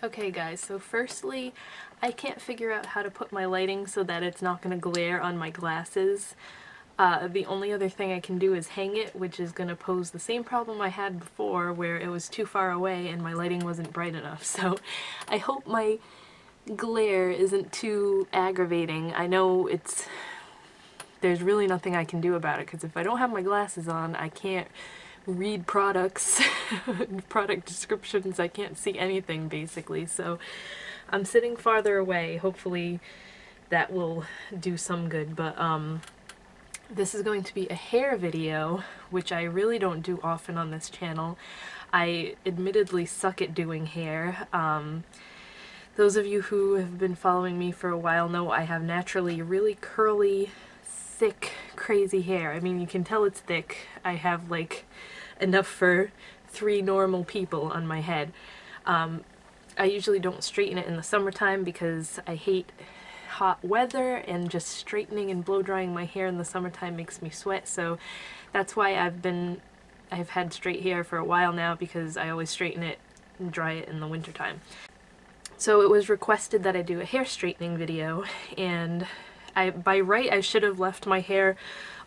Okay guys, so firstly, I can't figure out how to put my lighting so that it's not going to glare on my glasses. The only other thing I can do is hang it, which is going to pose the same problem I had before where it was too far away and my lighting wasn't bright enough. So I hope my glare isn't too aggravating. I know there's really nothing I can do about it, because if I don't have my glasses on, I can't read products, product descriptions, I can't see anything basically, so I'm sitting farther away. Hopefully that will do some good, but this is going to be a hair video, which I really don't do often on this channel. I admittedly suck at doing hair. Those of you who have been following me for a while know I have naturally really curly, thick, crazy hair. I mean, you can tell it's thick. I have like enough for 3 normal people on my head. I usually don't straighten it in the summertime because I hate hot weather, and just straightening and blow drying my hair in the summertime makes me sweat, so that's why I've had straight hair for a while now, because I always straighten it and dry it in the wintertime. So it was requested that I do a hair straightening video, and by right I should have left my hair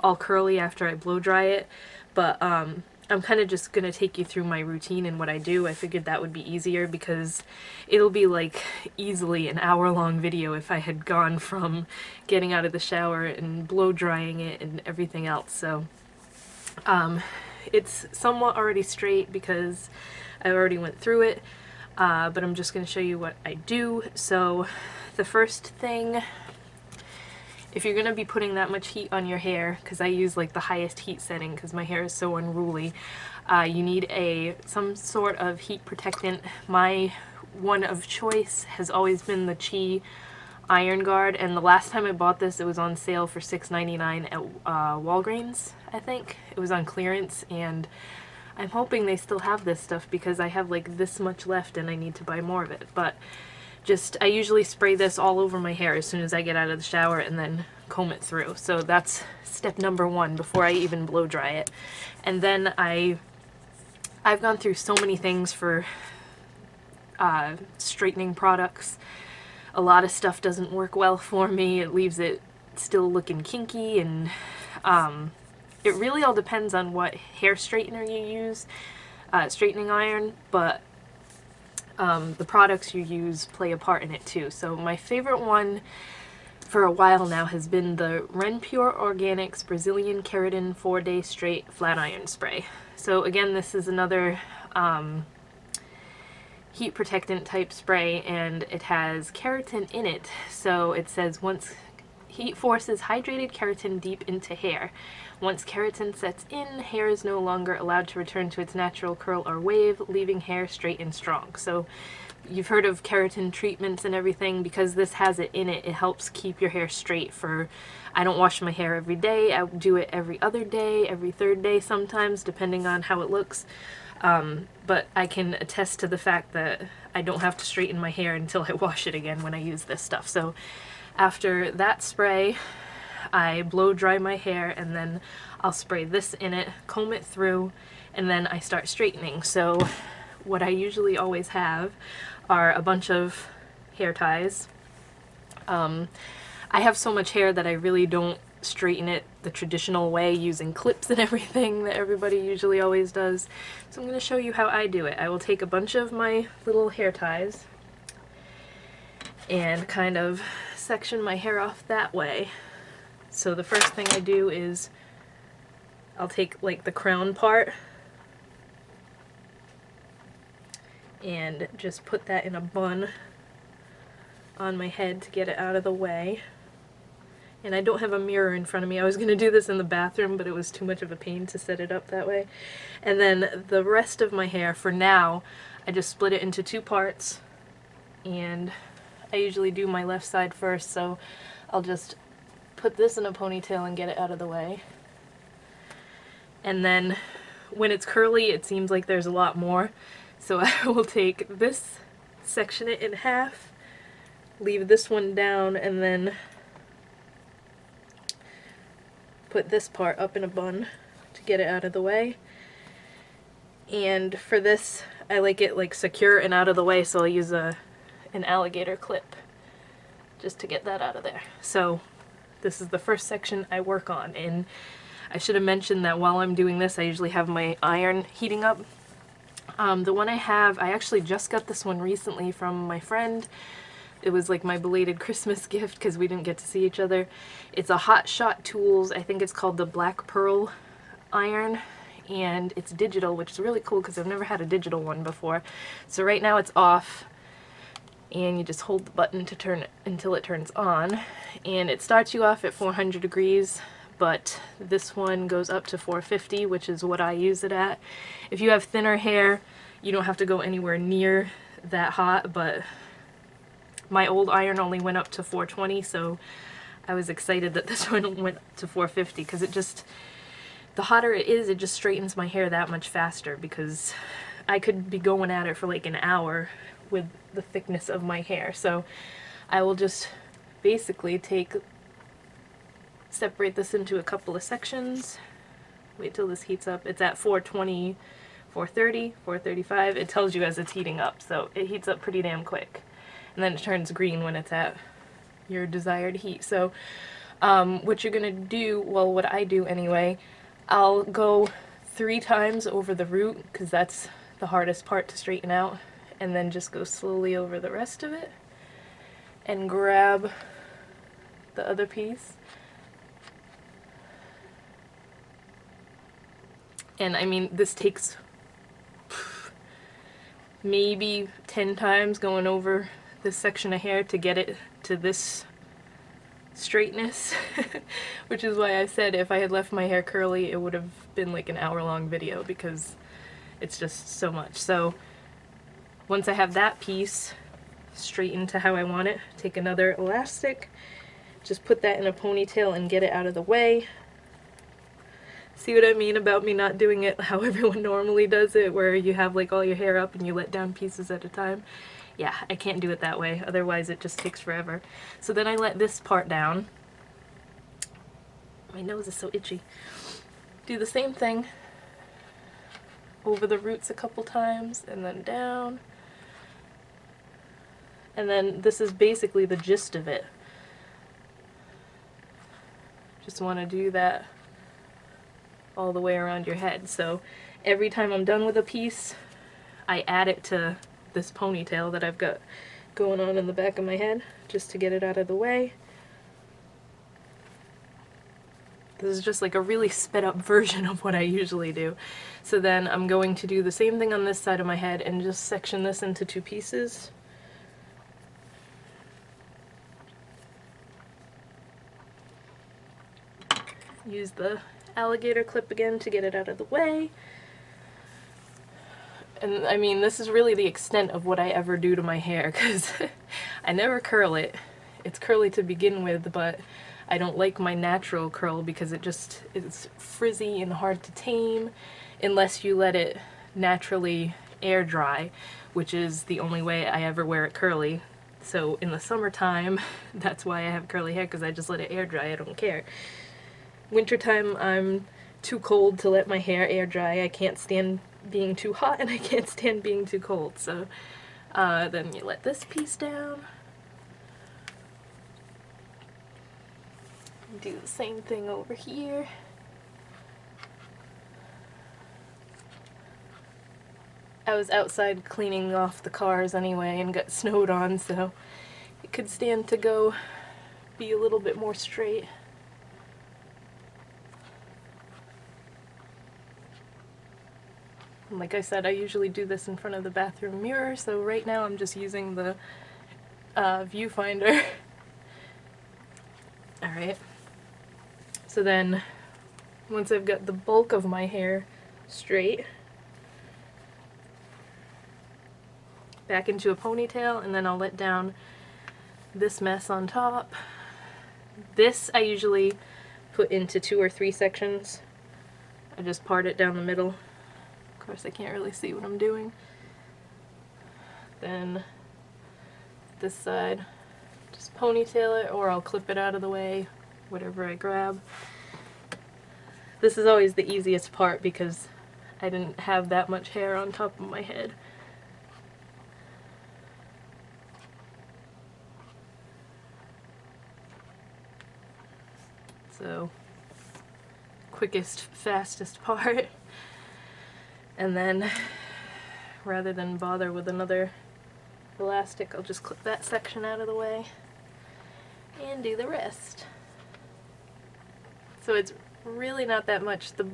all curly after I blow dry it, but I'm kind of just gonna take you through my routine and what I do. I figured that would be easier because it'll be like easily an hour-long video if I had gone from getting out of the shower and blow drying it and everything else. So it's somewhat already straight because I already went through it, but I'm just gonna show you what I do. So the first thing, if you're going to be putting that much heat on your hair, because I use like the highest heat setting because my hair is so unruly, you need some sort of heat protectant. My one of choice has always been the Chi Iron Guard, and the last time I bought this it was on sale for $6.99 at Walgreens, I think. It was on clearance, and I'm hoping they still have this stuff because I have like this much left and I need to buy more of it. But I usually spray this all over my hair as soon as I get out of the shower and then comb it through. So that's step number 1 before I even blow dry it. And then I've gone through so many things for straightening products. A lot of stuff doesn't work well for me. It leaves it still looking kinky, and it really all depends on what hair straightener you use, straightening iron, but the products you use play a part in it too. So my favorite one for a while now has been the Renpure Organics Brazilian Keratin 4-Day Straight Flat Iron Spray. So again, this is another heat protectant type spray, and it has keratin in it. So it says, once heat forces hydrated keratin deep into hair. Once keratin sets in, hair is no longer allowed to return to its natural curl or wave, leaving hair straight and strong. So you've heard of keratin treatments and everything. Because this has it in it, it helps keep your hair straight for, I don't wash my hair every day. I do it every other day, every third day sometimes, depending on how it looks. But I can attest to the fact that I don't have to straighten my hair until I wash it again when I use this stuff. So after that spray, I blow dry my hair, and then I'll spray this in it, comb it through, and then I start straightening. So what I usually always have are a bunch of hair ties. I have so much hair that I really don't straighten it the traditional way using clips and everything that everybody usually always does. So I'm going to show you how I do it. I will take a bunch of my little hair ties and kind of section my hair off that way. So the first thing I do is I'll take like the crown part and just put that in a bun on my head to get it out of the way. And I don't have a mirror in front of me. I was going to do this in the bathroom, but it was too much of a pain to set it up that way. And then the rest of my hair, for now, I just split it into 2 parts. And I usually do my left side first, so I'll just put this in a ponytail and get it out of the way. And then when it's curly, it seems like there's a lot more. So I will take this, section it in half, leave this one down, and then put this part up in a bun to get it out of the way. And for this, I like it like secure and out of the way, so I'll use an alligator clip just to get that out of there. So this is the first section I work on, and I should have mentioned that while I'm doing this, I usually have my iron heating up. The one I have, I actually just got this one recently from my friend. It was like my belated Christmas gift because we didn't get to see each other. It's a Hot Shot Tools, I think it's called the Black Pearl iron, and it's digital, which is really cool because I've never had a digital one before. So right now it's off, and you just hold the button to turn it until it turns on, and it starts you off at 400 degrees, but this one goes up to 450, which is what I use it at. If you have thinner hair, you don't have to go anywhere near that hot, but my old iron only went up to 420, so I was excited that this one went to 450 because it just, the hotter it is, it just straightens my hair that much faster, because I could be going at it for like an hour with the thickness of my hair. So I will just basically separate this into a couple of sections. Wait till this heats up. It's at 420, 430, 435. It tells you as it's heating up, so it heats up pretty damn quick. And then it turns green when it's at your desired heat. So what you're gonna do, well, what I do anyway, I'll go 3 times over the root, because that's the hardest part to straighten out, and then just go slowly over the rest of it and grab the other piece. And I mean, this takes maybe 10 times going over this section of hair to get it to this straightness, which is why I said if I had left my hair curly it would have been like an hour-long video, because it's just so much. So once I have that piece straightened to how I want it, take another elastic, just put that in a ponytail and get it out of the way. See what I mean about me not doing it how everyone normally does it, where you have like all your hair up and you let down pieces at a time? Yeah, I can't do it that way, otherwise it just takes forever. So then I let this part down. My nose is so itchy. Do the same thing over the roots a couple times, and then down. And then this is basically the gist of it. Just want to do that all the way around your head. So every time I'm done with a piece, I add it to this ponytail that I've got going on in the back of my head, just to get it out of the way. This is just like a really sped up version of what I usually do. So then I'm going to do the same thing on this side of my head and just section this into 2 pieces. Use the alligator clip again to get it out of the way. And I mean, this is really the extent of what I ever do to my hair, because I never curl it. It's curly to begin with, but I don't like my natural curl because it's frizzy and hard to tame unless you let it naturally air dry, which is the only way I ever wear it curly. So in the summertime, that's why I have curly hair, because I just let it air dry. I don't care. Wintertime, I'm too cold to let my hair air dry. I can't stand being too hot, and I can't stand being too cold. So then you let this piece down. Do the same thing over here. I was outside cleaning off the cars anyway and got snowed on, so it could stand to go be a little bit more straight. And like I said, I usually do this in front of the bathroom mirror, so right now I'm just using the viewfinder. Alright. So then, once I've got the bulk of my hair straight, back into a ponytail, and then I'll let down this mess on top. This I usually put into 2 or 3 sections. I just part it down the middle. Of course I can't really see what I'm doing. Then this side, just ponytail it, or I'll clip it out of the way, whatever I grab. This is always the easiest part because I didn't have that much hair on top of my head. So, quickest, fastest part. And then, rather than bother with another elastic, I'll just clip that section out of the way and do the rest. So it's really not that much. The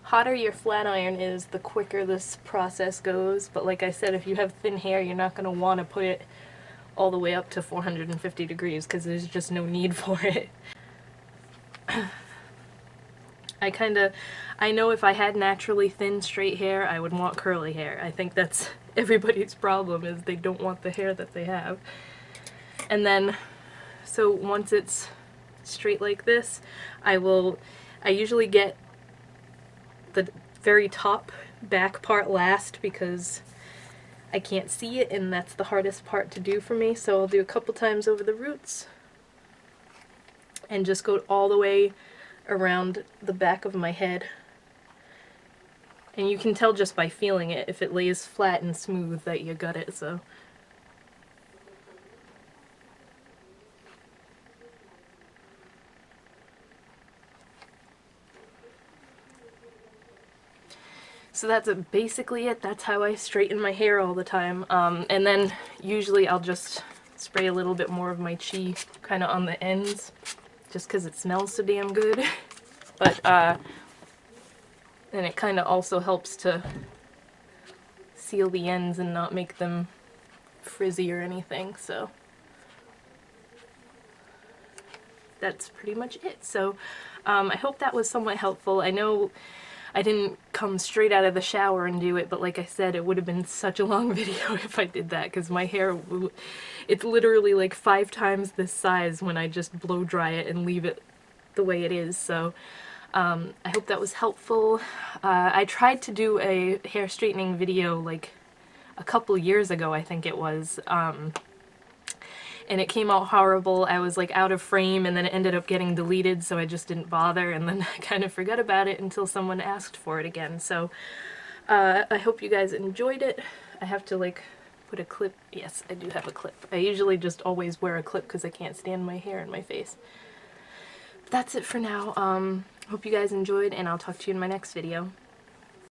hotter your flat iron is, the quicker this process goes, but like I said, if you have thin hair, you're not going to want to put it all the way up to 450 degrees because there's just no need for it. I know if I had naturally thin straight hair, I would want curly hair. I think that's everybody's problem, is they don't want the hair that they have. And then, so once it's straight like this, I usually get the very top back part last because I can't see it and that's the hardest part to do for me. So I'll do a couple times over the roots and just go all the way around the back of my head. And you can tell just by feeling it if it lays flat and smooth that you got it, so. So that's basically it. That's how I straighten my hair all the time. And then usually I'll just spray a little bit more of my Chi kind of on the ends, just because it smells so damn good. But, and it kind of also helps to seal the ends and not make them frizzy or anything, so that's pretty much it. So I hope that was somewhat helpful. I know I didn't come straight out of the shower and do it, but like I said, it would have been such a long video if I did that, because my hair, it's literally like 5 times this size when I just blow dry it and leave it the way it is. So I hope that was helpful. I tried to do a hair straightening video like a couple years ago, I think it was, and it came out horrible. I was like out of frame and then it ended up getting deleted, so I just didn't bother, and then I kind of forgot about it until someone asked for it again. So I hope you guys enjoyed it. I have to like put a clip. Yes, I do have a clip. I usually just always wear a clip because I can't stand my hair in my face. But that's it for now. Hope you guys enjoyed, and I'll talk to you in my next video.